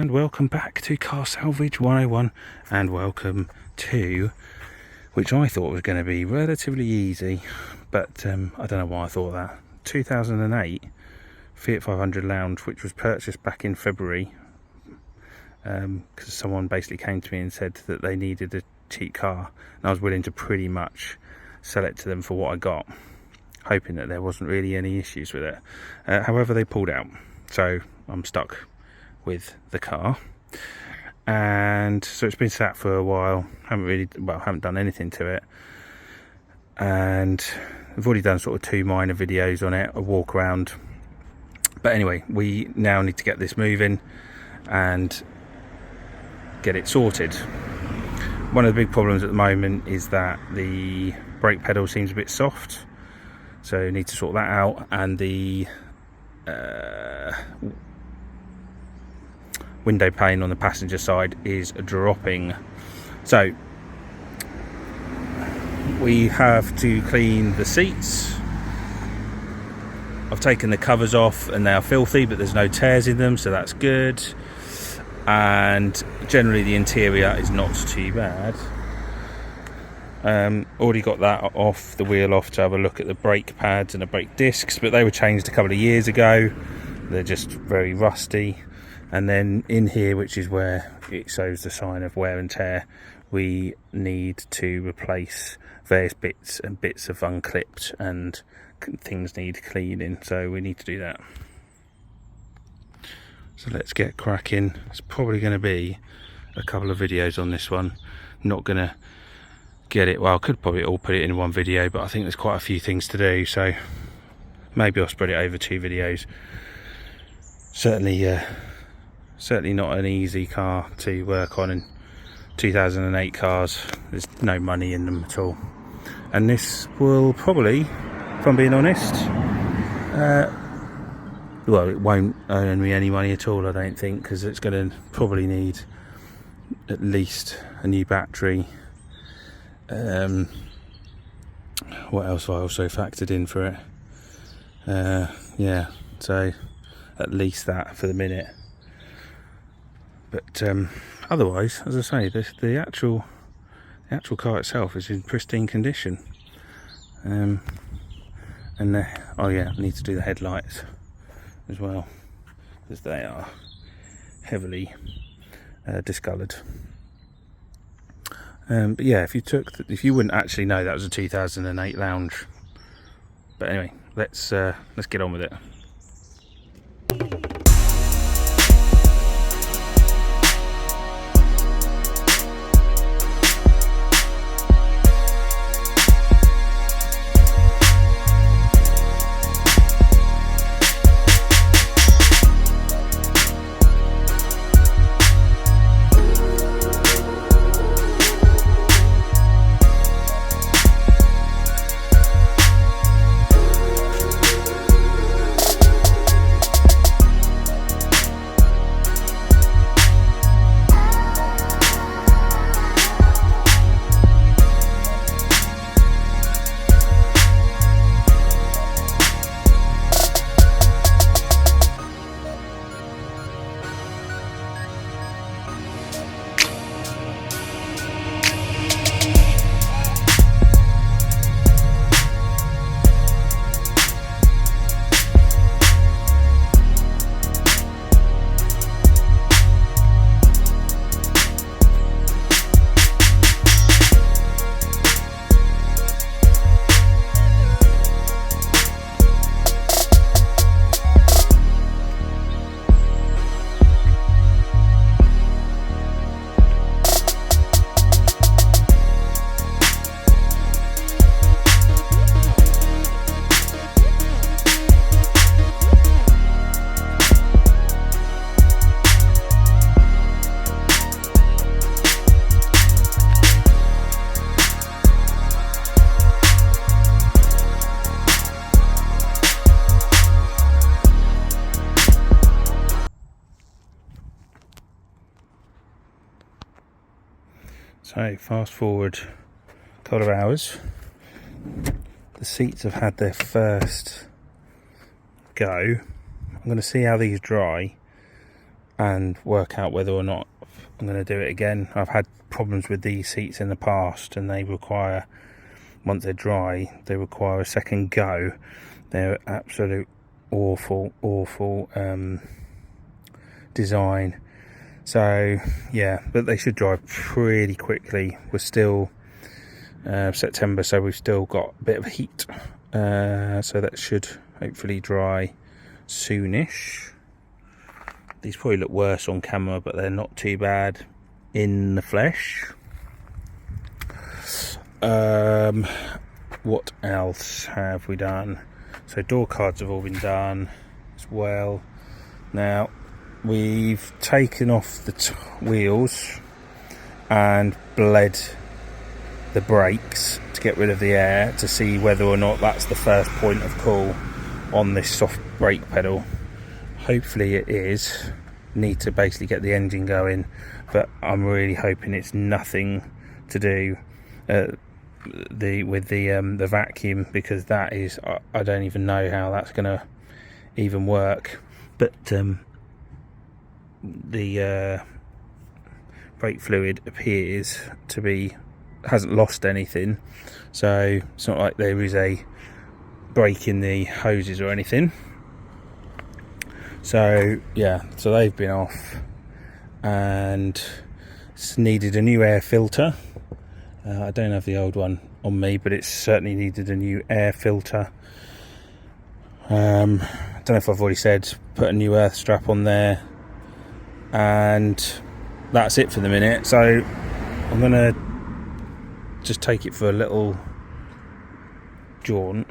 and welcome back to Car Salvage 101, and welcome to, which I thought was going to be relatively easy, but I don't know why I thought that, 2008 Fiat 500 Lounge, which was purchased back in February, because someone basically came to me and said that they needed a cheap car, and I was willing to pretty much sell it to them for what I got, hoping that there wasn't really any issues with it. However, they pulled out, so I'm stuck with the car, and so it's been sat for a while. Haven't done anything to it, and I've already done sort of 2 minor videos on it, a walk around. But anyway, we now need to get this moving and get it sorted. One of the big problems at the moment is that the brake pedal seems a bit soft, so need to sort that out, and the window pane on the passenger side is dropping. So we have to clean the seats. I've taken the covers off and they are filthy, but there's no tears in them, so that's good. And generally the interior is not too bad. Already got that off, the wheel off, to have a look at the brake pads and the brake discs, but they were changed a couple of years ago. They're just very rusty. And then in here, which is where it shows the sign of wear and tear, we need to replace various bits have unclipped and things need cleaning, so we need to do that. So let's get cracking. It's probably going to be a couple of videos on this one. Not going to get it, well, I could probably all put it in one video, but I think there's quite a few things to do, so maybe I'll spread it over 2 videos. Certainly not an easy car to work on, in 2008 cars there's no money in them at all, and this will probably, if I'm being honest, well, it won't earn me any money at all, I don't think, because it's going to probably need at least a new battery. What else have I also factored in for it? Yeah, so at least that for the minute. But otherwise, as I say, the actual car itself is in pristine condition. And oh yeah, I need to do the headlights as well, because they are heavily discoloured. But yeah, if you wouldn't actually know that was a 2008 Lounge. But anyway, let's get on with it. So fast forward a couple of hours, the seats have had their first go. I'm going to see how these dry, and work out whether or not I'm going to do it again. I've had problems with these seats in the past, and they require, once they're dry, they require a second go. They're absolute awful design. So yeah, but they should dry pretty quickly. We're still September, so we've still got a bit of heat, so that should hopefully dry soonish. These probably look worse on camera, but they're not too bad in the flesh. What else have we done? So door cards have all been done as well. Now we've taken off the wheels and bled the brakes to get rid of the air, to see whether or not that's the first point of call on this soft brake pedal. Hopefully it is. Need to basically get the engine going, but I'm really hoping it's nothing to do with the vacuum, because that is, I don't even know how that's gonna even work. But the brake fluid appears to be, hasn't lost anything, so it's not like there is a break in the hoses or anything. So yeah, so they've been off, and it's needed a new air filter. I don't have the old one on me, but it's certainly needed a new air filter. Don't know if I've already said, put a new earth strap on there, and that's it for the minute. So I'm gonna just take it for a little jaunt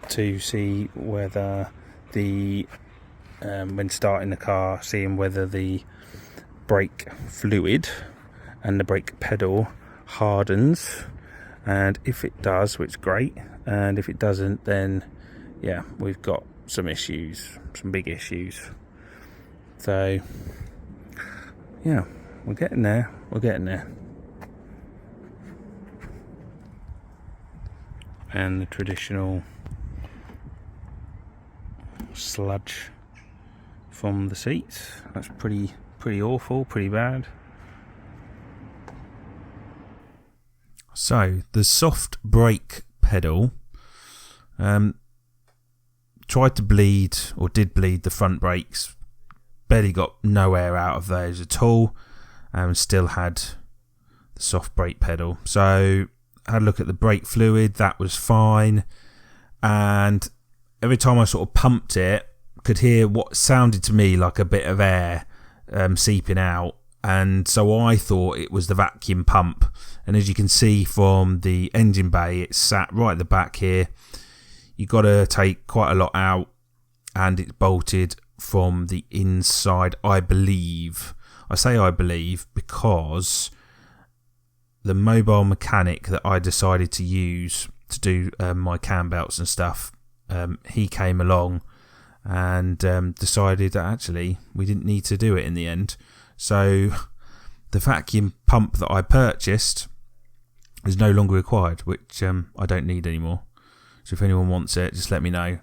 to see whether the when starting the car, seeing whether the brake fluid and the brake pedal hardens, and if it does, which is great, and if it doesn't, then yeah, we've got some issues, some big issues. So yeah, we're getting there. And the traditional sludge from the seats, that's pretty awful, pretty bad. So the soft brake pedal tried to bleed, or did bleed, the front brakes. Barely got no air out of those at all, and still had the soft brake pedal. So I had a look at the brake fluid, that was fine, and every time I sort of pumped it, could hear what sounded to me like a bit of air seeping out, and so I thought it was the vacuum pump. And as you can see from the engine bay, it's sat right at the back here. You've got to take quite a lot out, and it's bolted from the inside, I believe. I say I believe because the mobile mechanic that I decided to use to do my cam belts and stuff, he came along and decided that actually we didn't need to do it in the end. So the vacuum pump that I purchased is no longer required, which I don't need anymore. So if anyone wants it, just let me know.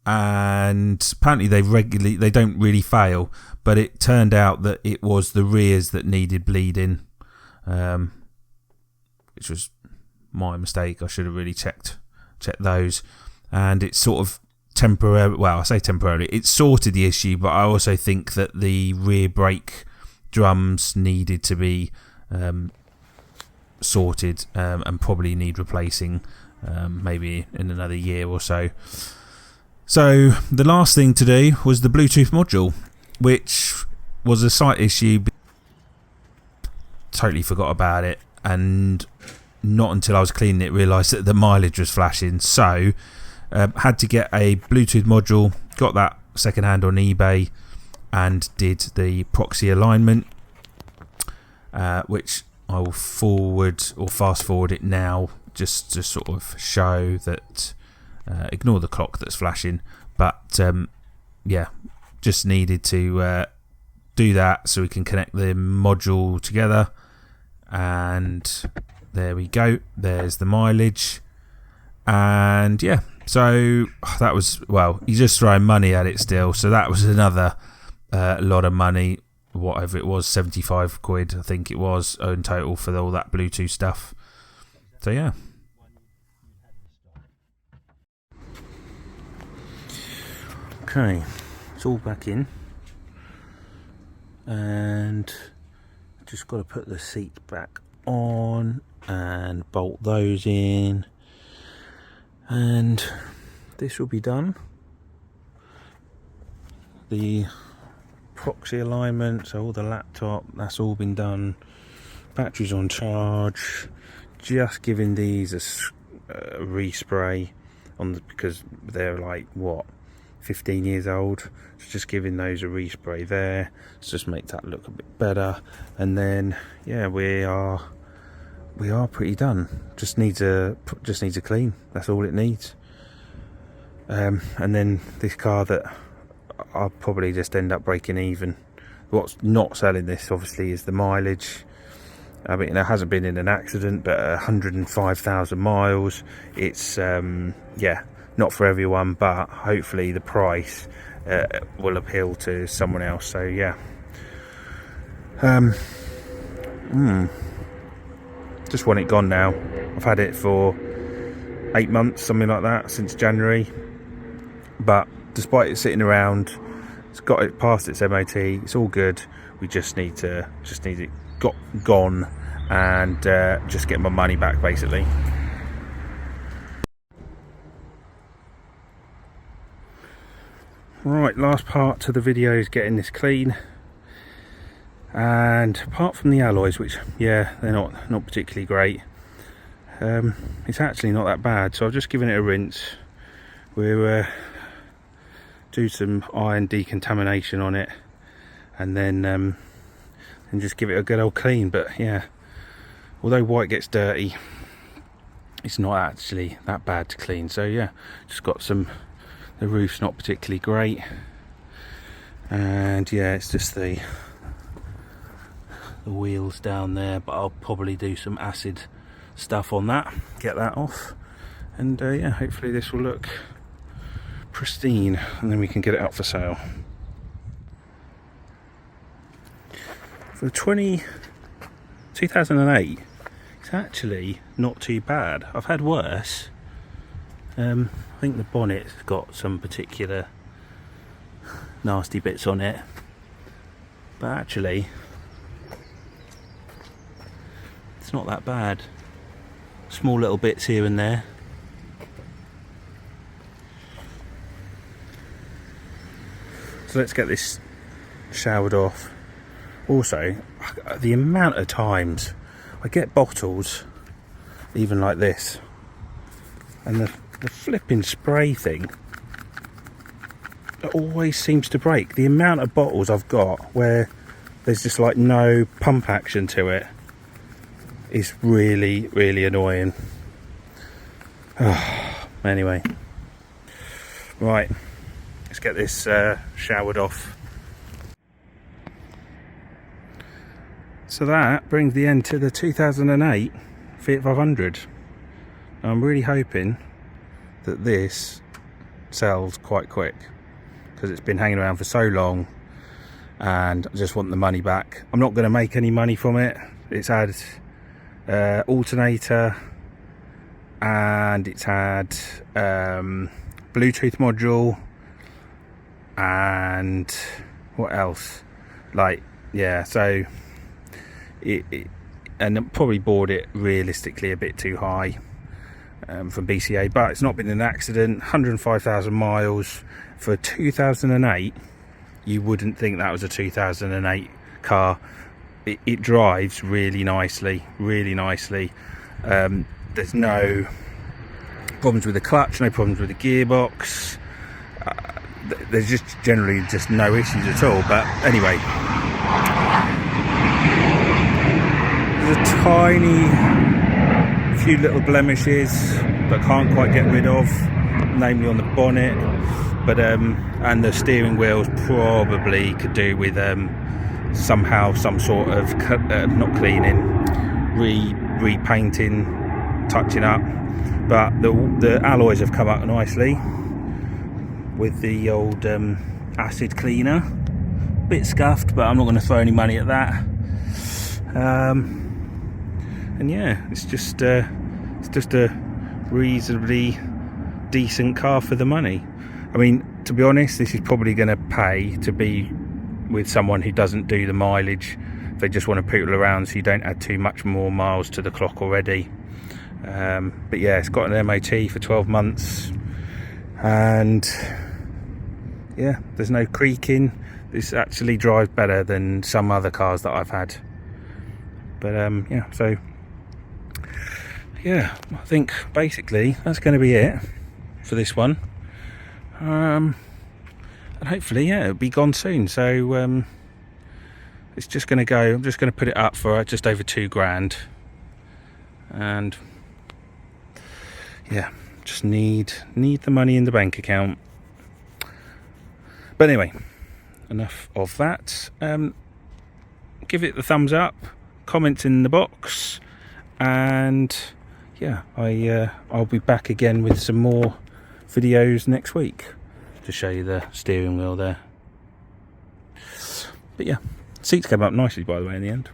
And apparently they don't really fail, but it turned out that it was the rears that needed bleeding, which was my mistake. I should have really checked those. And it's sort of temporary. Well, I say temporarily. It sorted the issue, but I also think that the rear brake drums needed to be sorted, and probably need replacing, maybe in another year or so. So the last thing to do was the Bluetooth module, which was a site issue. Totally forgot about it, and not until I was cleaning it realised that the mileage was flashing. So had to get a Bluetooth module, got that second hand on eBay, and did the proxy alignment, which I will forward or fast forward it now, just to sort of show that, ignore the clock that's flashing, but yeah, just needed to do that so we can connect the module together. And there we go, there's the mileage, and yeah, So that was, well, he's just throwing money at it still. So that was another lot of money, whatever it was, 75 quid I think it was in total for all that Bluetooth stuff. So yeah. Okay, it's all back in, and just got to put the seat back on and bolt those in, and this will be done. The proxy alignment, so all the laptop, that's all been done. Batteries on charge, just giving these a respray on because they're like what, 15 years old, so just giving those a respray there, so just make that look a bit better. And then yeah, we are pretty done. Just needs a clean, that's all it needs. And then this car that I'll probably just end up breaking even. What's not selling this obviously is the mileage. I mean, it hasn't been in an accident, but 105,000 miles. It's yeah, not for everyone, but hopefully the price will appeal to someone else. So yeah, just want it gone now. I've had it for 8 months, something like that, since January. But despite it sitting around, it's got it past its MOT. It's all good. We just need it gone and just get my money back, basically. Right, last part to the video is getting this clean, and apart from the alloys, which yeah, they're not particularly great, it's actually not that bad. So I've just given it a rinse. We'll do some iron decontamination on it, and then just give it a good old clean. But yeah, although white gets dirty, it's not actually that bad to clean. So yeah, just got some. The roof's not particularly great, and yeah, it's just the wheels down there, but I'll probably do some acid stuff on that, get that off, and yeah, hopefully this will look pristine, and then we can get it up for sale. For 2008, it's actually not too bad. I've had worse. I think the bonnet's got some particular nasty bits on it, but actually it's not that bad. Small little bits here and there. So let's get this showered off. Also, the amount of times I get bottles even like this, and the flipping spray thing, it always seems to break. The amount of bottles I've got where there's just like no pump action to it is really, really annoying. Anyway, right, let's get this showered off. So that brings the end to the 2008 Fiat 500. I'm really hoping that this sells quite quick, because it's been hanging around for so long and I just want the money back. I'm not going to make any money from it. It's had alternator, and it's had Bluetooth module, and what else, like, yeah, so and I probably bought it realistically a bit too high from BCA, but it's not been an accident. 105,000 miles for 2008. You wouldn't think that was a 2008 car. It drives really nicely, really nicely. There's no problems with the clutch, no problems with the gearbox. There's just generally just no issues at all. But anyway, there's a tiny few little blemishes that I can't quite get rid of, namely on the bonnet, but and the steering wheels probably could do with somehow some sort of not cleaning, repainting, touching up. but the alloys have come up nicely with the old acid cleaner. Bit scuffed, but I'm not going to throw any money at that. And yeah, it's just a reasonably decent car for the money. I mean, to be honest, this is probably going to pay to be with someone who doesn't do the mileage. They just want to poodle around, so you don't add too much more miles to the clock already. But yeah, it's got an MOT for 12 months, and yeah, there's no creaking. This actually drives better than some other cars that I've had. But yeah, so yeah, I think basically that's going to be it for this one. And hopefully, yeah, it'll be gone soon. So it's just going to go. I'm just going to put it up for just over £2,000, and yeah, just need the money in the bank account. But anyway, enough of that. Give it the thumbs up, comments in the box, and yeah, I'll be back again with some more videos next week to show you the steering wheel there. But yeah, seats came up nicely, by the way, in the end.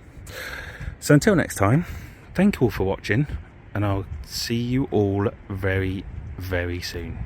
So until next time, thank you all for watching, and I'll see you all very, very soon.